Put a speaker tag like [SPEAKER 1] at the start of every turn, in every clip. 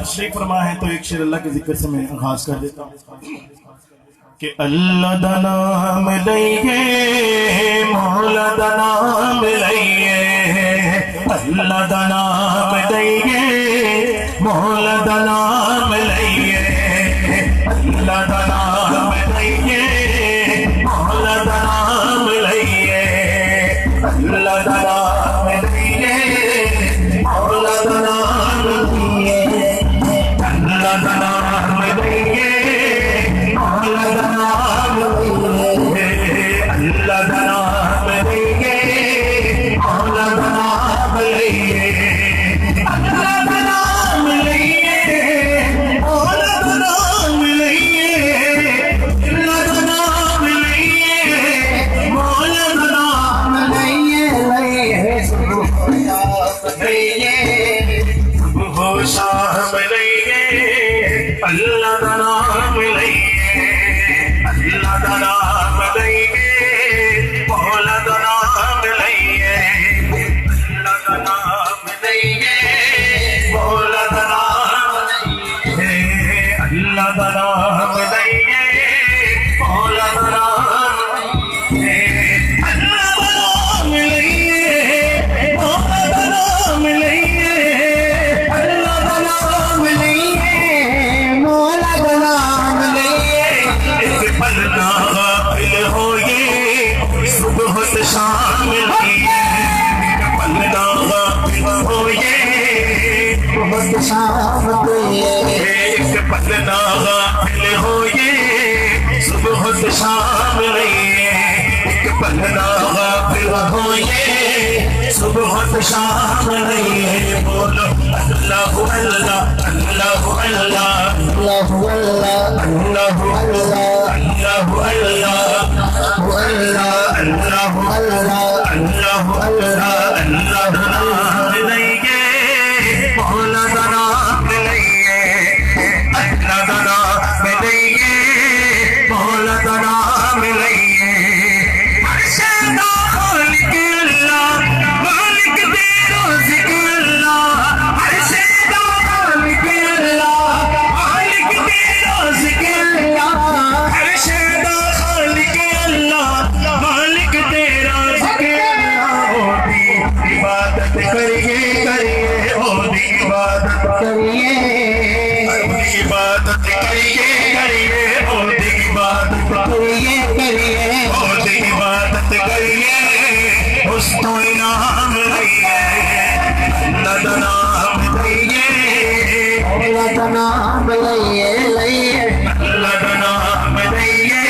[SPEAKER 1] तशरीफ फरमा है तो एक शेर अल्लाह के जिक्र से मैं आगाज कर देता हूँ कि अल्लाह दा नाम लइए मौला दा नाम लइए अल्लाह दा नाम लइए मौला दा नाम लइए अल्लाह दा नाम लइए मौला दा नाम लइए अल्लाह दा नाम लइए मौला दा नाम लइए अल्लाह दा नाम लइए मौला दा नाम लइए अल्लाह दा नाम लइए मौला दा नाम लइए अल्लाह दा नाम लइए मौला दा नाम लइए अल्लाह दा नाम लइए मौला दा नाम लइए सुबह शाम लइए अल्लाह दा नाम लइए अल्लाह दा नाम लइए मौला दा नाम लइए अल्लाह दा नाम लइए मौला दा नाम लइए अल्लाह दा नाम लइए मौला दा नाम लइए अल्लाह दा नाम लइए मौला दा नाम लइए अल्लाह दा नाम लइए मौला दा नाम लइए इस पल ना गाफिल होइए सुबह से शाम लइए पल ना गाफिल होइए सुबह से शाम लइए एक पल ना गाफिल होइए सुबह से शाम लइए एक पल ना गाफिल होइए सुबह से शाम लइए बोलो अल्लाह अल्लाह अल्लाह अल्लाह अल्लाह अल्लाह अल्लाह अल्लाह अल्लाह अल्लाह अल्लाह नाम लइए मौला दा नाम लइए अल्लाह दा नाम लइए मौला दा नाम लइए अर्शदा खालिक अल्लाह मालिक दे रोज़िक अल्लाह अर्शदा खालिक अल्लाह मालिक दे रोज़िक अल्लाह अर्शदा खालिक अल्लाह मालिक दे रोज़िक अल्लाह ओदी इबादत करिए करिए ओदी इबादत करिए ओदी इबादत करिए करिए ओदी इबादत करिए करिए ओदी इबादत करिए उस तो इनाम लइए अल्लाह दा नाम लइए अल्लाह दा नाम लइए लइए अल्लाह दा नाम लइए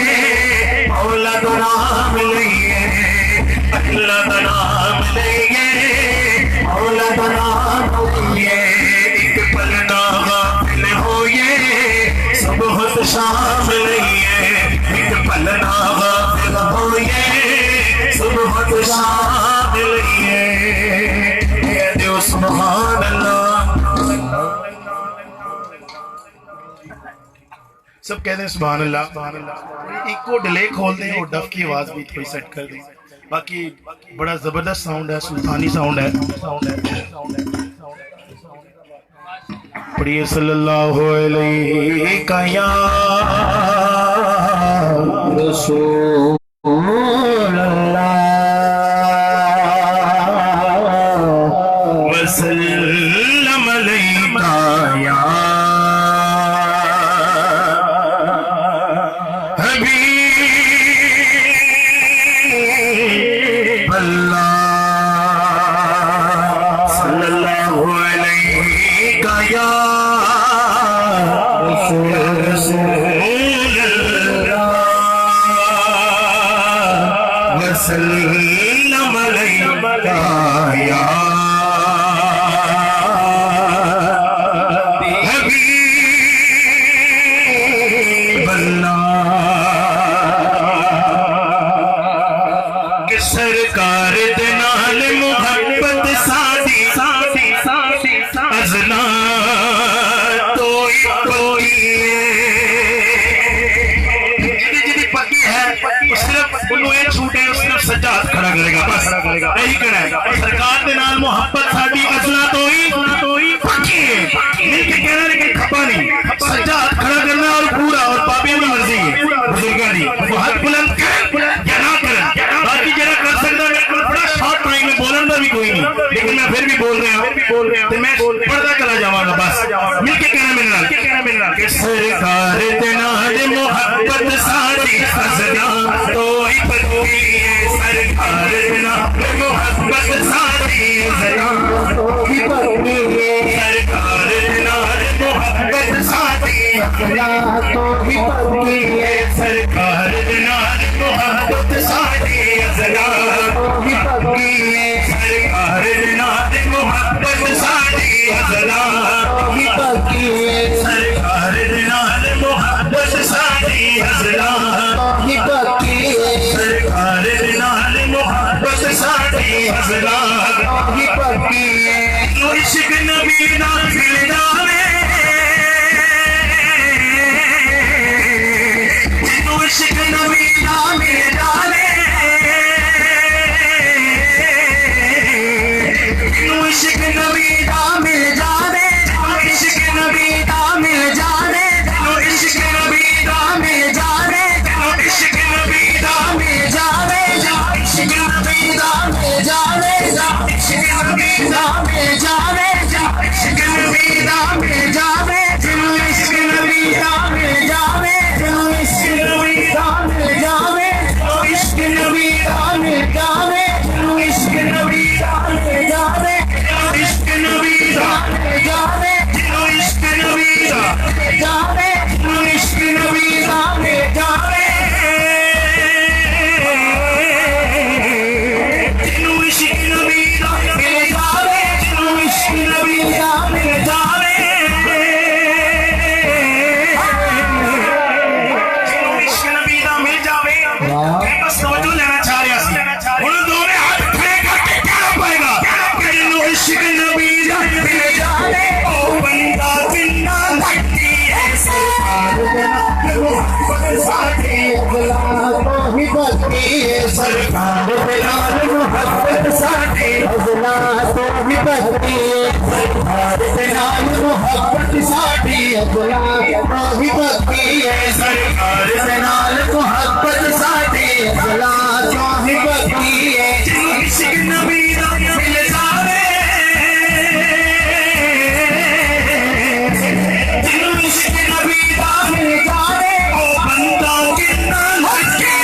[SPEAKER 1] मौला दा नाम लइए अल्लाह दा नाम लइए मौला दा नाम लइए एक पल ना गाफिल होइए सुबह से शाम लइए एक पल ना गाफिल होइए सुबह से शाम लइए दियो सुभान अल्लाह सब कहते हैं सुभान अल्लाह एक को डिले खोल दें और डफ की आवाज भी थोड़ी सेट कर दें बाकी बड़ा जबरदस्त साउंड है सुल्तानी साउंड है पढ़िए सल्लल्लाहु अलैहि या रसूल अल्लाह वसल्लम अलैका या हबीब अल्लाह सल्लल्लाहु अलैका या रसूल अल्लाह वसल्लम अलैका या हबीब अल्लाह कि सरकार दे नाल मुहब्बत साडी साडी साडी अज़ना तोई तोई जिदी पति है सिर्फ उन्होंने छूटे उसने सज्जा हाथ खड़ा करेगा, बस यही कहना है। सरकार के नाल मोहब्बत साडी असला तो ही पक्की है, मिलके कहना लेकिन खपा नहीं, सज्जा हाथ खड़ा करना और पूरा, और पापियों की मर्जी है बुजुर्गों की, वो हाथ बुलंद कर या ना कर, बाकी जरा कर सकता है। बड़ा शॉर्ट टाइम में बोलन का भी कोई नहीं, लेकिन मैं फिर भी बोल रहा हूँ तो मैं पढ़ता चला जाऊंगा, बस मिलके कहना मेरे नाल कि सरकार दे नाल मोहब्बत साडी असला तो ही पक्की है, सरकार दे नाल मोहब्बत साडी असला तो ही पक्की है, सरकार दे नाल मोहब्बत साडी असला तो ही पक्की है, सरकार दे नाल मोहब्बत साडी असला तो ही पक्की है, सरकार दे नाल मोहब्बत साडी असला तो ही पक्की है, सरकार दे नाल मोहब्बत साडी असला तो ही पक्की है, सरकार दे नाल मोहब्बत साडी असला तो ही पक्की है। इश्क नबी दा मिल जावे, जिन्नू इश्क नबी दा मिल जावे, जिन्नू इश्क नबी दा मिल जावे, इश्क नबी दा मिल जावे, इश्क नबी दा मिल जावे, इश्क नबी दा मिल जावे, इश्क नबी दा मिल जावे, इश्क नबी दा मिल जावे, इश्क नबी दा मिल जावे, इश्क नबी दा मिल जावे, इश्क नबी दा मिल जावे, इश्क नबी दा मिल जावे, इश्क नबी दा मिल जावे, इश्क नबी दा मिल जावे, इश्क नबी दा मिल जावे, इश्क नबी दा मिल जावे, इश्क नबी दा मिल जावे, इश्क नबी दा मिल जावे, इश्क नबी दा मिल जावे। मैं बस तवज्जो लेना चाह रहा सी, हुण दोवें हाथ खड़े करके कहना पएगा कि जिन्नू इश्क नबी दा मिल जावे ओ बंदा बिना लगती है, सरकार दे नाल मोहब्बत साडी असला तो ही पक्की है, सरकार दे नाल मोहब्बत साडी असला तो ही पक्की है, सरकार दे नाल मोहब्बत साडी असला तो ही पक्की है, सरकार दे नाल मोहब्बत साडी असला तो ही पक्की है। इश्क नबी दा मिल जावे, इश्क नबी दा मिल जावे ओ बंदा कितना लगे,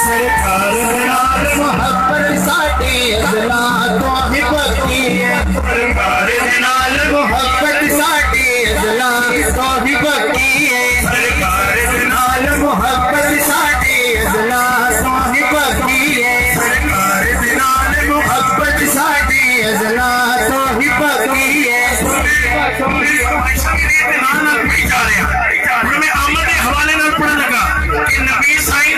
[SPEAKER 1] सरकार दे नाल मोहब्बत साडी असला तो ही पक्की है, सरकार दे नाल मोहब्बत साडी असला तो ही पक्की है, सरकार दे नाल मोहब्बत साडी असला तो ही पक्की है, सरकार दे नाल मोहब्बत साडी असला तो ही पक्की है। मैं आमद हवाले नाल पढ़न लगा कि नबी साईं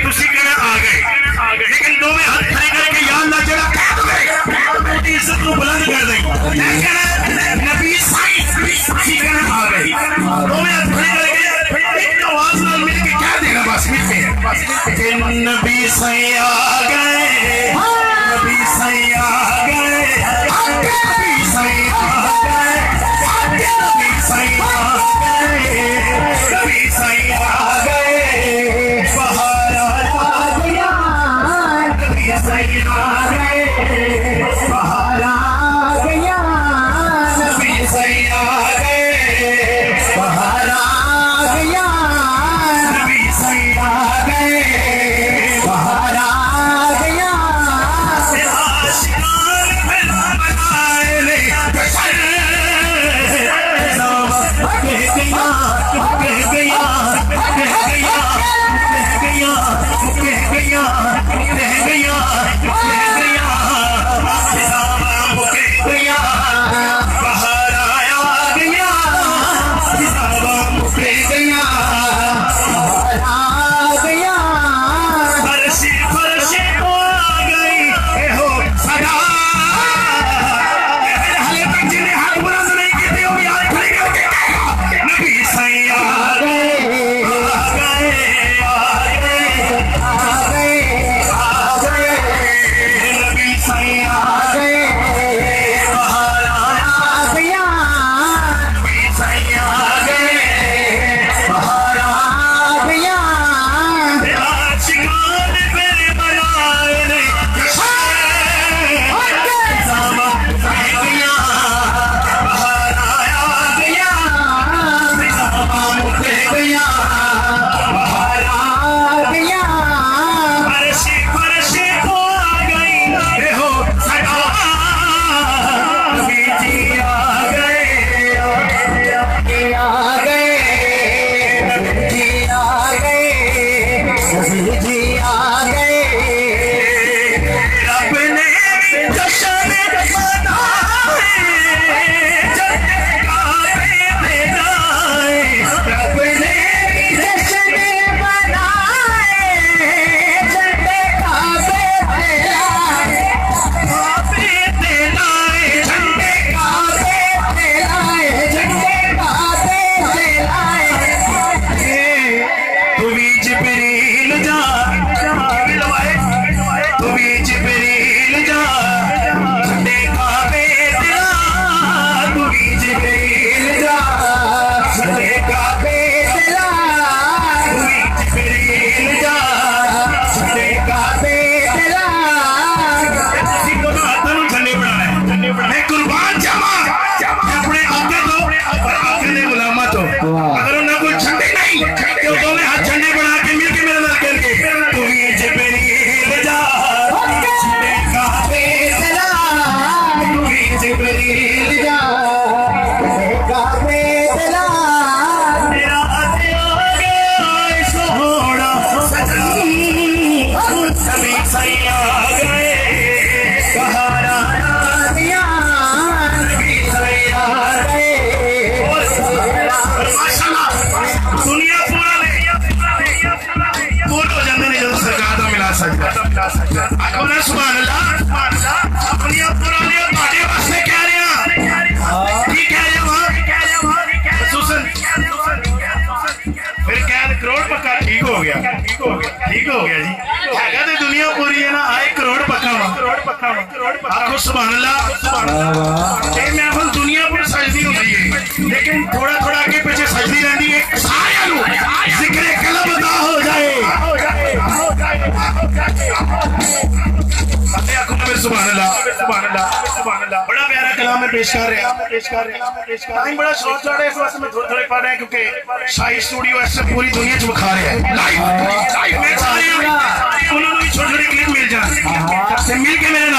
[SPEAKER 1] तुसी कहना आ गए, लेकिन दोवें हाथ खड़े करके या अल्लाह जड़ा कह दे मोटी इज्जत को बुलंद कर दे, मैं कहना नबी साईं तुसी कहना आ गए, दोवें हाथ खड़े करके एक आवाज नाल मिलके कह देना, बस मिलके कि नबी साईं आ गए, नबी साईं आ गए, नबी साईं आ गए, नबी साईं आ गए, नबी साईं आ गए, बहार आ गया, नबी साईं आ गए, बहार आ गया, नबी साईं आ गए, बहार आ गया, नबी साईं आ गए, बहार आ गया,
[SPEAKER 2] जी आ गए
[SPEAKER 1] अपने जश्न मनाए झंडे काबे फहराए
[SPEAKER 2] अपने जश्न मनाए झंडे काबे फहराए
[SPEAKER 1] काबे फहराए झंडे
[SPEAKER 2] काबे फहराए झंडे काबे फहराए
[SPEAKER 1] तू भी जिब्रील जा तू भी जिब्रील जा झंडे काबे दिला तू भी जिब्रील जा
[SPEAKER 2] झंडे काबे दिला
[SPEAKER 1] तू भी जिब्रील जा
[SPEAKER 2] झंडे काबे दिला
[SPEAKER 1] झंडे बनाना मैं कुर्बान जावा अपने आगे तो आगे ने गुलामा तो अगर उन्हें कोई झंडे नहीं तो दोनों हाथ झंडे बना के मिलके मेरे नाल करके तू भी जिब्रील जा झंडे काबे
[SPEAKER 2] दिला
[SPEAKER 1] तू भी जिब्रील
[SPEAKER 2] जा काबे दिला
[SPEAKER 1] तेरा आगे सोहना सभी सही आ गए सहारा
[SPEAKER 2] दिया
[SPEAKER 1] सभी सही आ गए माशाल्लाह दुनिया पूरा बोलो जाने नहीं जो सरकार तो मिला सकता अपना सुभान अल्लाह अपनी पुरानी बातें वास्ते कह रहे हैं ठीक है ये वहां सुसन फिर क्या करोड़ पक्का ठीक हो गया जी हैगा तो दुनिया पूरी है ना आए करोड़ पक्का आखो सुभान अल्लाह ये महफिल दुनिया पर सजदी होती है लेकिन थोड़ा थोड़ा आगे पीछे सजदी रहती है सारे लोग जिक्र कलब अदा हो जाए सुभान अल्लाह बड़ा प्यारा कलाम में पेश कर रहे हैं टाइम बड़ा शॉर्ट है इस वास्ते में थोड़े थोड़े पढ़ रहे हैं क्योंकि शाही स्टूडियो ऐसे पूरी दुनिया च बखा रहे हैं लाइव में सारे उन्होंने भी छोटे छोटे क्लिप मिल जाए मिल के मेरे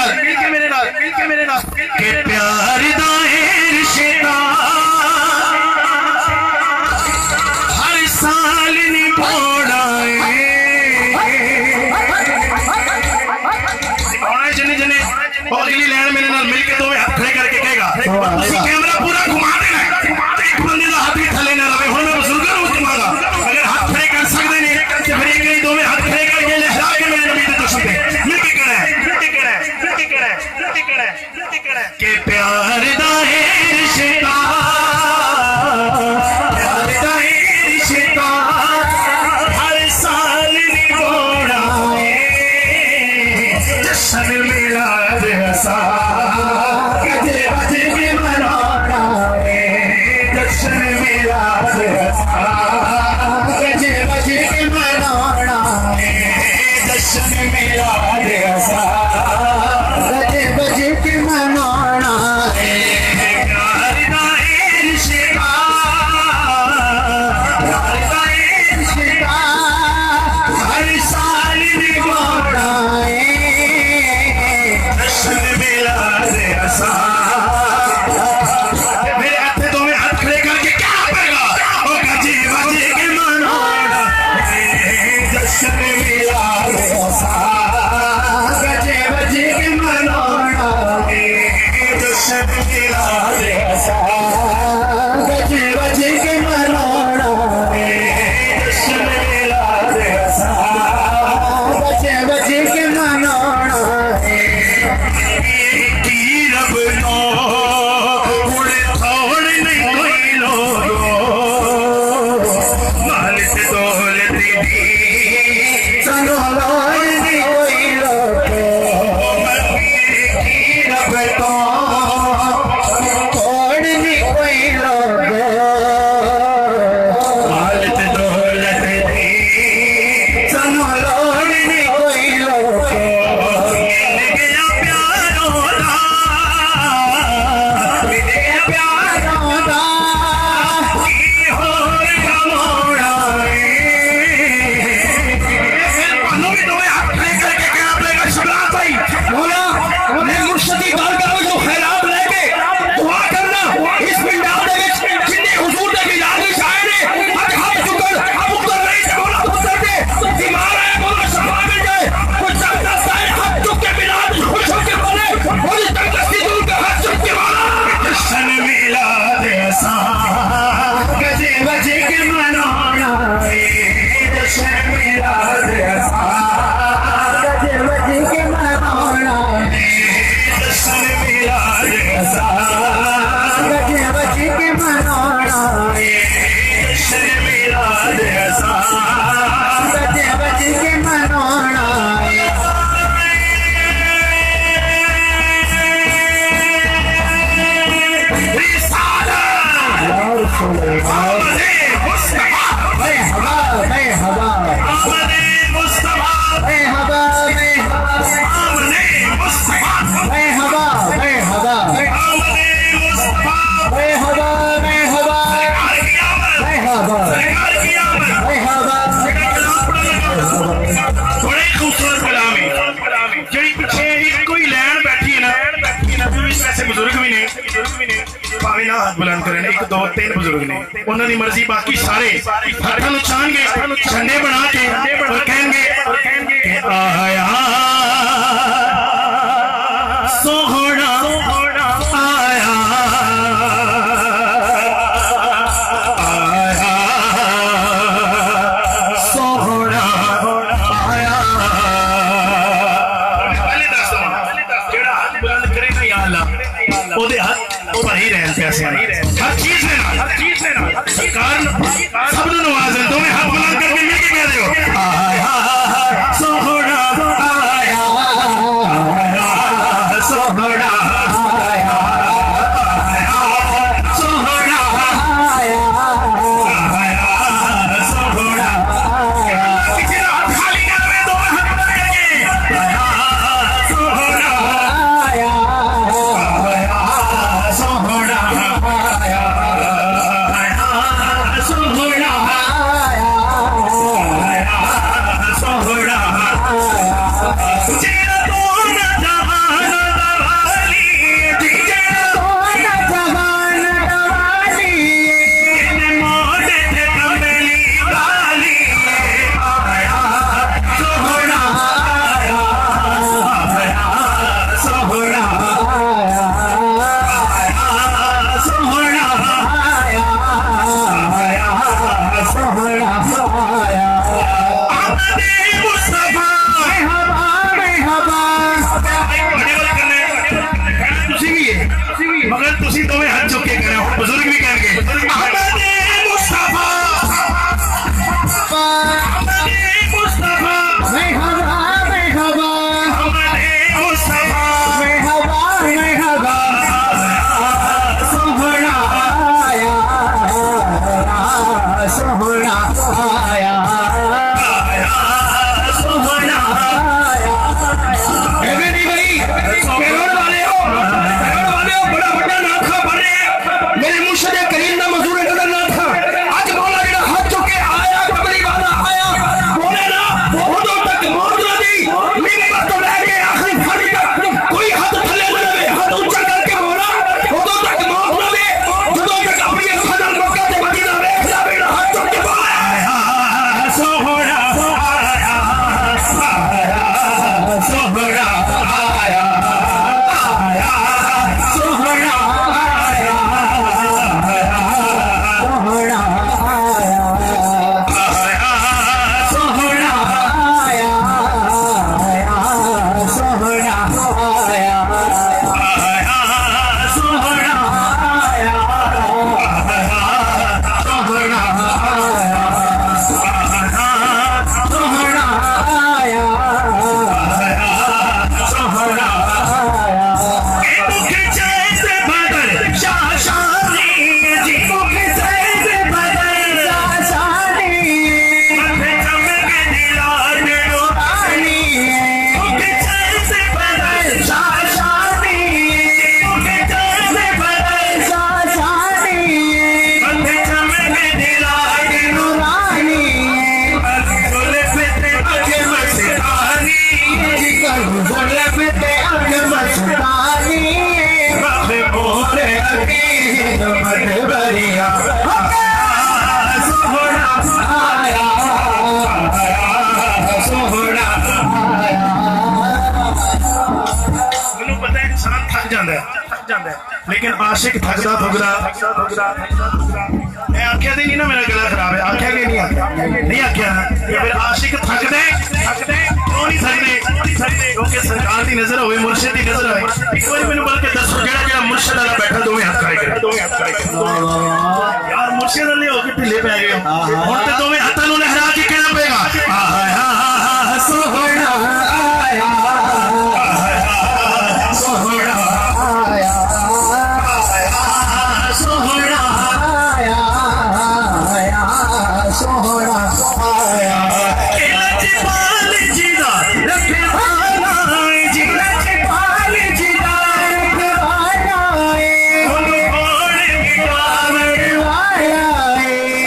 [SPEAKER 1] नाल के प्यार दा रिश्ता हर साल निभाना जने जने अगली लैंड मेरे नाल मिल के दो हाथ खड़े करके कहेगा कैमरा पूरा घुमा देना एक बंदे का हाथ भी थले ना रहे हुन मैं बुजुर्गों को घुमागा अगर हाथ खड़े कर सकते नहीं तो फिर एक नहीं दो में हाथ खड़े करके लहरा के मेरे नबी के दुश्मन पे मिल के कहना है के प्यार दा रिश्ता हर साल निभाना जश्न मेरा हसा गजे बजे के मनाना जश्न मेरा हसा
[SPEAKER 2] गजे बजे के मनाना
[SPEAKER 1] जश्न मेरा हसा
[SPEAKER 2] गजे बजे के मनाना
[SPEAKER 1] हर साल निभाना मेरे हाथे दो में हाथ खड़े करके क्या पड़ेगा ओ गजे बजे के मनाना जश्न मेरा
[SPEAKER 2] गजे बजे के मनाना
[SPEAKER 1] जश्न मेरा
[SPEAKER 2] गजे बजे के मनाना
[SPEAKER 1] जश्न मेरा
[SPEAKER 2] गजे बजे के मनाना
[SPEAKER 1] रब नो उड़े थोड़ नहीं कोई लोगो मालिक दौलत दी
[SPEAKER 2] चलो नहीं कोई लोग
[SPEAKER 1] रब तो
[SPEAKER 2] छोड़ नहीं कोई लोग
[SPEAKER 1] मालिक दौलत दी
[SPEAKER 2] चलो नहीं कोई लोग
[SPEAKER 1] गया प्यारों दा
[SPEAKER 2] प्यारों दा
[SPEAKER 1] होर कमोड़ा एक दो तीन बुजुर्ग ने उन्होंने मर्जी बाकी सारे हाथों में छानगे झंडे बना के और कहेंगे आया सोहना आया सोहना आया। पहले दस जेड़ा हाथ बुलंद करेगा या अल्लाह ओदे हाथ ऊपर ही रहन पैसे हर चीज में सरकार सब नवाज है तुम्हें हाथ बुलंद करके मिलके कह दो आया सोहना आया सोहना आया सोहना आया सोहना किसी ने हाथ खाली कर दे दो हाथ करके आया सोहना आया सोहना आया सोहना आया सोहना जेड़ा तो न जहान दवाली जेड़ा तो न जहान दवाली इने मोड़े ते कमली वाली आया सोहना आया सोहना आया सोहना आया सोहना आया आमदे मुस्तफा मगर तुसी दोवें हाथ चुके करे हो बुजुर्ग भी कह गए आमदे मुस्तफा आमदे मुस्तफा मरहबा मरहबा आमदे मुस्तफा मरहबा मरहबा सोहना आया सोहना आया सोहना आया। नहीं भाई केरल वाले हो बड़ा बड़ा नाथ खा बने मेरे मुर्शिद करीम दा मजूर इनदा नाथ खा आज मौला जेड़ा हाथ चुके आया कबरी वाला आया बोले ना उदों तक मौत ना दी मेरे बात तो ले गए आखिरी फाड़ी तक कोई हाथ थले ना दे हाथ ऊंचा करके मौला उदों तक मौत ना दे जदों तक अपनी खदर मक्का ते मदीना वेख जा बेड़ा हाथ चुके बोले सोहना आया सोहना आया सोहना आया सोहना आया सोहना आया सोहना आया सोहना आया सोहना आया सोहना आया सोहना आया मुख जैसे बदल शाशानी जी मुख जैसे बदल शाशानी मथे चमके दिलार में रोहानी मुख जैसे बदल शाशानी मुख जैसे बदल शाशानी मथे चमके दिलार में रोहानी बोले फिरते आगे मस्तानी बोले फिरते आगे मस्तानी बाबे बोले अकीद मत बरिया सोहना आया सोहना आया। मैनू पता है इंसान थक जाता है लेकिन आशिक थकदा थकदा मैं आख्या नहीं ना मेरा गला खराब है आख्या कि नहीं आख्या नहीं आख्या फिर आशिक थकदे क्यों नहीं थकदे क्योंकि सरकार की नजर हो मुर्शिद की नजर हो एक बार मैंने बल्कि दसो जेड़ा मुर्शिद वाला बैठा दोवें हाथ खड़े करे यार मुर्शिद वाले हो के ढिले पै गए हो हुण ते दोवें हाथां नूं लहरा के कहना पेगा सोहना आया सोहना आया सोहना आया सोहना आया लजपाल जी दा रखवाला जी लजपाल जी दा रखवाला ओनु कोण गिटार वाला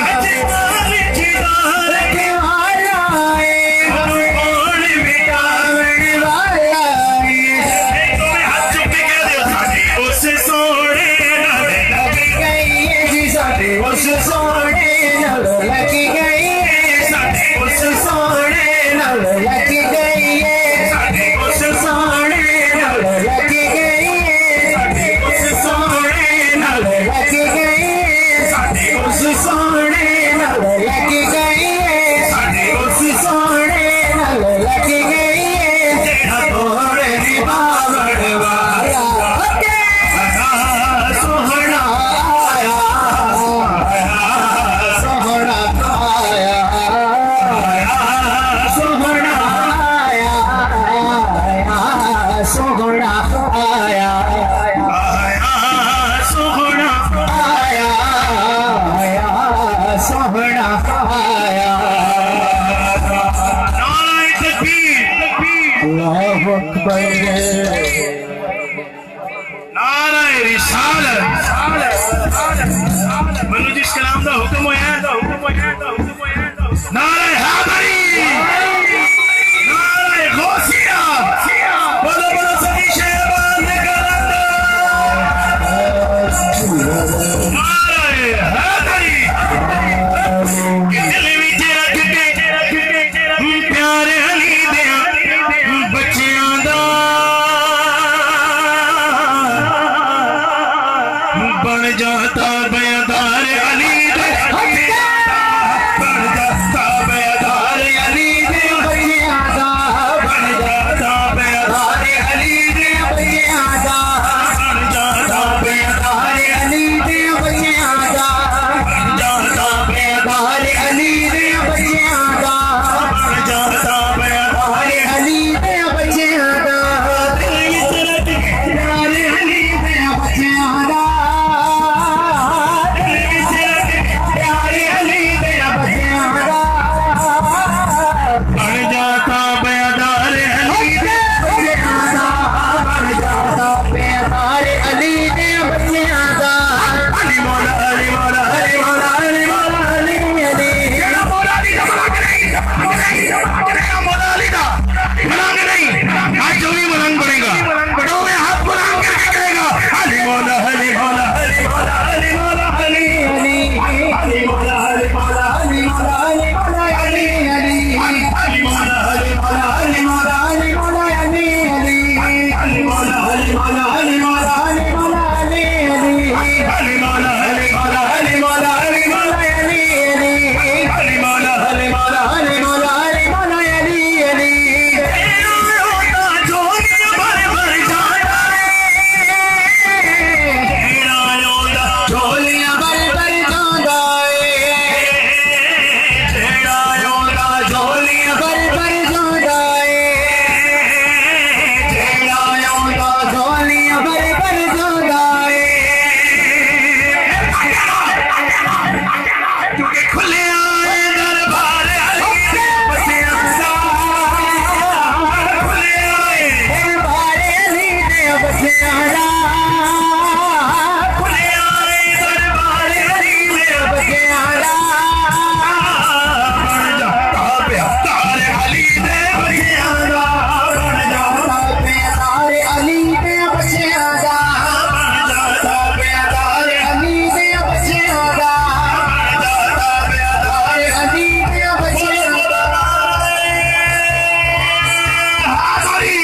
[SPEAKER 1] लजपाल जी दा रखवाला
[SPEAKER 2] अल्लाहु अकबर
[SPEAKER 1] नारे रिसालत मनु जिस कलाम दा हुक्म होया नारे हैदरी नारे गौसिया बोलो बोलो सभी शहबाज नारे हैदरी दिल विच रख के प्यारे अली दे बच्चियां दा बन जाता बेदार अली दे बन जाता बेदार अली दे
[SPEAKER 2] बच्चियां दा
[SPEAKER 1] बन जाता बेदार अली दे
[SPEAKER 2] बच्चियां दा
[SPEAKER 1] बन जाता बेदार
[SPEAKER 2] अली दे बच्चियां दा
[SPEAKER 1] बन जाता बेदार
[SPEAKER 2] अली दे बच्चियां दा
[SPEAKER 1] बन जाता बेदार
[SPEAKER 2] अली दे बच्चियां दा प्यारे अली दे बच्चियां दा प्यारे अली दे बच्चियां दा
[SPEAKER 1] बन जाता बेदार अली दे
[SPEAKER 2] बच्चियां दा बन जाता प्यारे अली दे बच्चियां दा
[SPEAKER 1] अली मौला अली मौला अली मौला अली मौला
[SPEAKER 2] अली अली
[SPEAKER 1] मेरा मौला अली का मलंग नहीं आज जो भी मलंग बनेगा तो मैं हाथ बुलंद करके कहेगा अली मौला अली मौला अली मौला अली मौला अली
[SPEAKER 2] अली
[SPEAKER 1] अली मौला अली मौला
[SPEAKER 2] अली मौला अली मौला अली अली
[SPEAKER 1] अली मौला अली मौला अली मौला
[SPEAKER 2] अली मौला अली अली
[SPEAKER 1] अली मौला अली मौला अली मौला
[SPEAKER 2] अली मौला अली अली
[SPEAKER 1] अली मौला अली मौला अली मौला अली मौला
[SPEAKER 2] अली अली
[SPEAKER 1] अली मौला अली मौला
[SPEAKER 2] अली मौला अली मौला अली अली झोलियां भर भर जांदा झोलियां भर भर जांदा झोलियां भर भर जांदा
[SPEAKER 1] खुले आए दरबार खुले आए
[SPEAKER 2] बारे अली दे बच्चियां दा
[SPEAKER 1] खुले आए दरबार अली में
[SPEAKER 2] बच्चियां दा
[SPEAKER 1] बन जाता बेदार अली दे बच्चियां दा बन जाता
[SPEAKER 2] प्यारे अली दे बच्चियां दा
[SPEAKER 1] बन जाता बेदार
[SPEAKER 2] अली दे बच्चियां दा
[SPEAKER 1] बन जाता बेदार
[SPEAKER 2] अली दे बच्चियां दा
[SPEAKER 1] हाज़री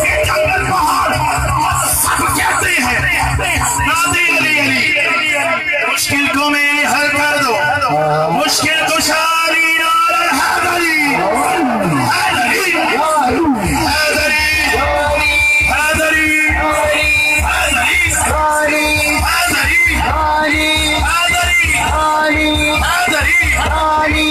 [SPEAKER 1] ये जंगल पहाड़ सब कहते हैं नाज़ी अली अली मुश्किल को मैं हल कर दो मुश्किल को शारी नार हैदरी हैदरी हैदरी हैदरी हैदरी
[SPEAKER 2] हरी
[SPEAKER 1] हैदरी
[SPEAKER 2] हरी
[SPEAKER 1] हैदरी
[SPEAKER 2] हरी
[SPEAKER 1] हैदरी
[SPEAKER 2] हरी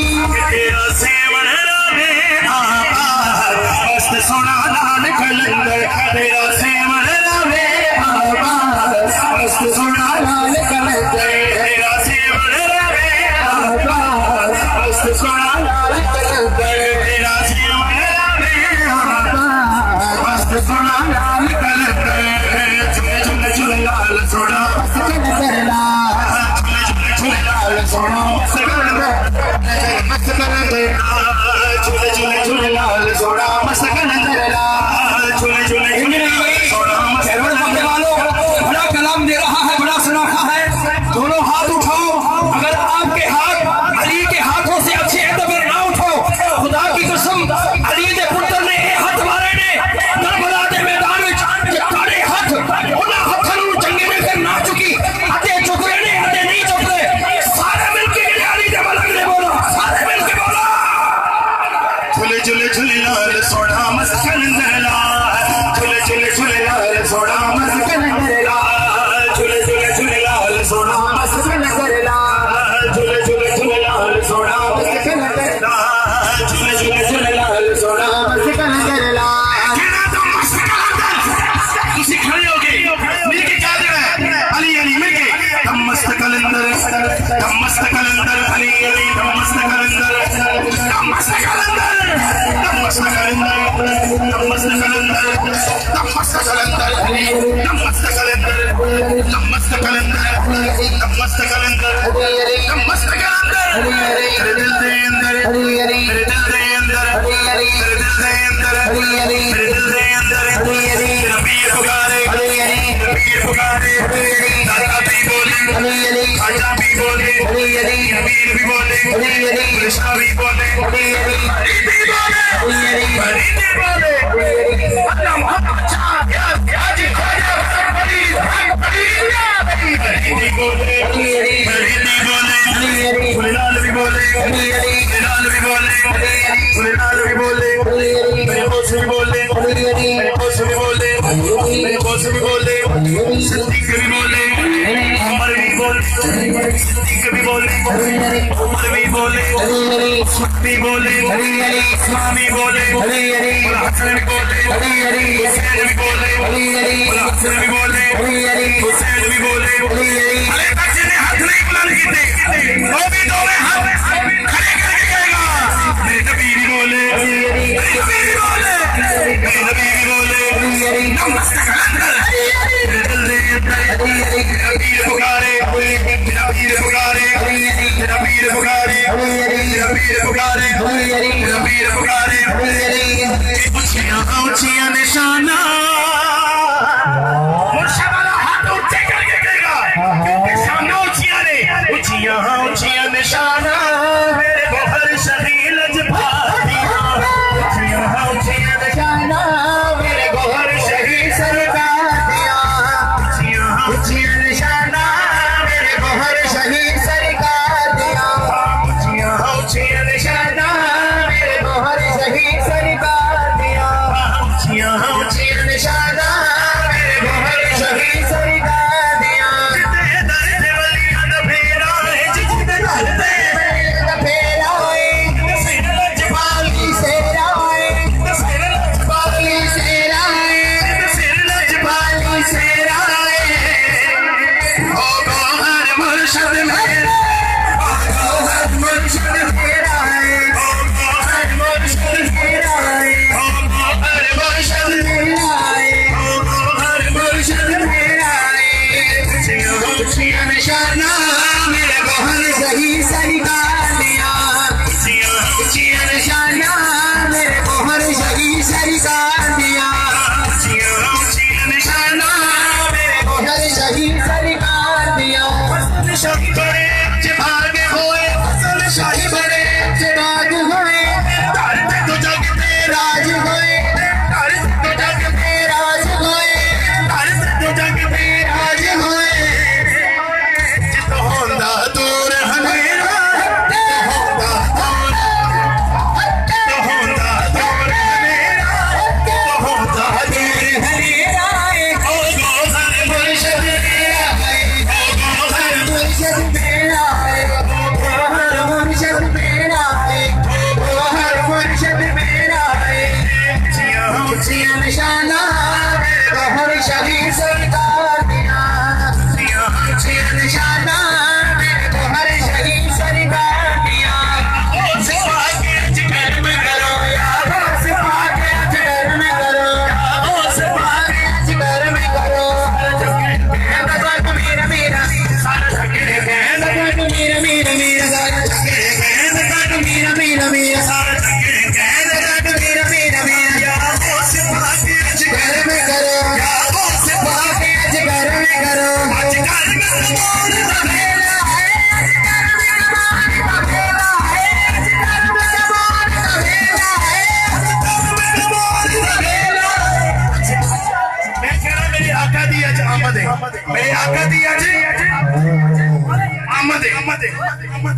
[SPEAKER 1] तेरा सेवन रवे आबाद मस्त सोना लाल कलंदर तेरा सेवन रवे आबाद मस्त सोना लाल कलंदर तेरा सेवन रवे आबाद मस्त सोना लाल कलंदर तेरा सेवन रवे आबाद मस्त सोना लाल कलंदर झूले झूले झूले लाल सोना
[SPEAKER 2] करना
[SPEAKER 1] झूले लाल सोना मस्त कलंदर झूले झूले झूले लाल सोना मस्त कलंदर झूले झूले झूले सोना मस्त कलंदर
[SPEAKER 3] बड़ा कलाम दे रहा है, बड़ा सुनाखा है। दोनों हाथ उठाओ। अगर आपके हाथ अली के हाथों से अच्छे हैं तो फिर ना उठाओ। खुदा की कसम अली दे पुत्र ने हाथ मारे ने करबला दे मैदान में काड़े हाथ उन्हां हत्थां नूं चंगे ने कर ना चुकी अते चुकरे ने अते नहीं चुकरे सारे मिलके अली दे मलंग ने बोला सारे मिलके बोला
[SPEAKER 1] झूले झूले झूले लाल सोना मस्त कलंदर झूले झूले झूले लाल सोना मस्त कलंदर झूले झूले झूले लाल सोना मस्त कलंदर झूले झूले झूले लाल सोना मस्त कलंदर झूले झूले झूले लाल सोना मस्त कलंदर कहना तो मस्त कलंदर तुसी खड़े हो गए मिलके क्या देना है अली अली मिलके हम मस्त कलंदर अली अली हम मस्त कलंदर हम मस्त कलंदर हम मस्त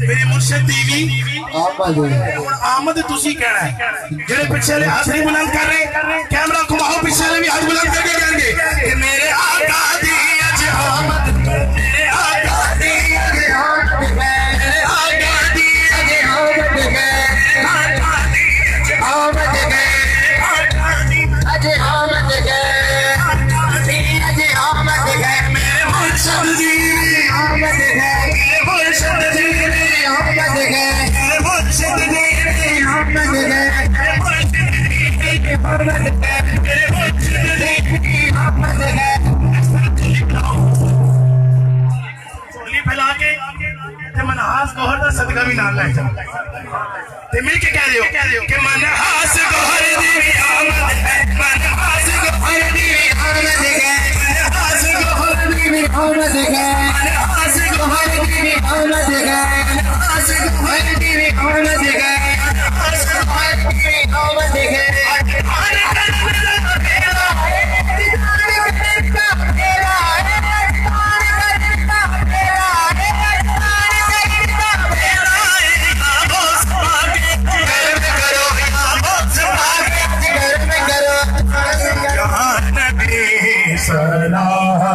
[SPEAKER 1] मेरी मुर्शिद दीवी आमद तुसी कहना है जेड़े पिछले वाले हाथ नहीं बुलंद कर रहे कैमरा घुमाओ पिछले वाले भी हाथ बुलंद करके कहेंगे कि मेरे आका दी अज आमद मेरे आका दी अज आमद मेरे आका दी अज आमद आका दी अज आमद अज आमद मेरे मुर्शिद दी आमद है मुर्शिद दी आमद है मुर्शिद दी आमद है
[SPEAKER 2] आमद है आमद है
[SPEAKER 1] चोली फैला के ते मनहास गोहर दा सदका भी नाल ले जा ते मिल के कह रहे हो कि मनहास गोहर दी भी आमद है मनहास गोहर दी भी आमद है मनहास गोहर दी भी
[SPEAKER 2] आमद है
[SPEAKER 1] मनहास गोहर दी भी
[SPEAKER 2] आमद है
[SPEAKER 1] मनहास गोहर दी भी
[SPEAKER 2] आमद है
[SPEAKER 1] मनहास गोहर दी भी
[SPEAKER 2] आमद है
[SPEAKER 1] सलाह